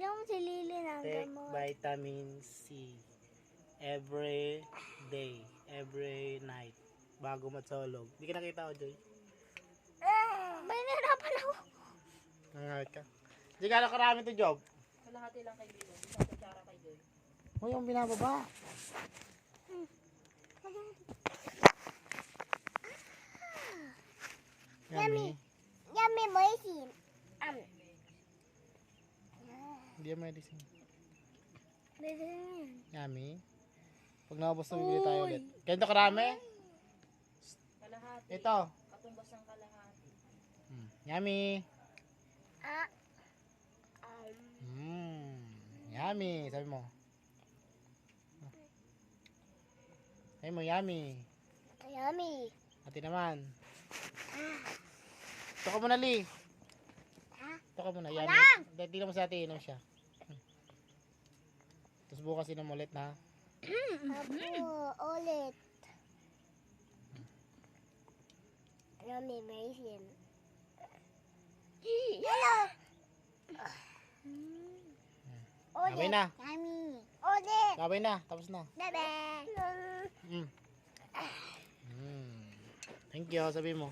Inom si Lily ng Take gamot. vitamin C. Every day. Every night. Bago matulog. Hindi ka nakita ko, Joy. May nahirapan ako. Nangalit ka. Hindi ka karami to, Job. Kalahati lang kay Joy. Isang kutsara kay Joy. Uy, yung binababa. Yummy. Yummy medicine. Hindi yung medicine. Medicine. Yummy. Pag naubos na, bibili tayo ulit. Ganito karami? Kalahati. Ito. Katumbas ng kalahati. Yummy. Ah. Yummy. Sabi mo. Sabi mo, yummy. Yummy. Ate naman. Ito ka muna, Lee. Ha? Ito ka muna. Yummy. Walang! Tignan mo sa ate, inom siya. Tapos bukas inom ulit na. Apo, ulit. Yummy medicine. Hello. Sabay na. Yummy. Ulit. Sabay na. Tapos na. Bebe. Thank you. Sabi mo.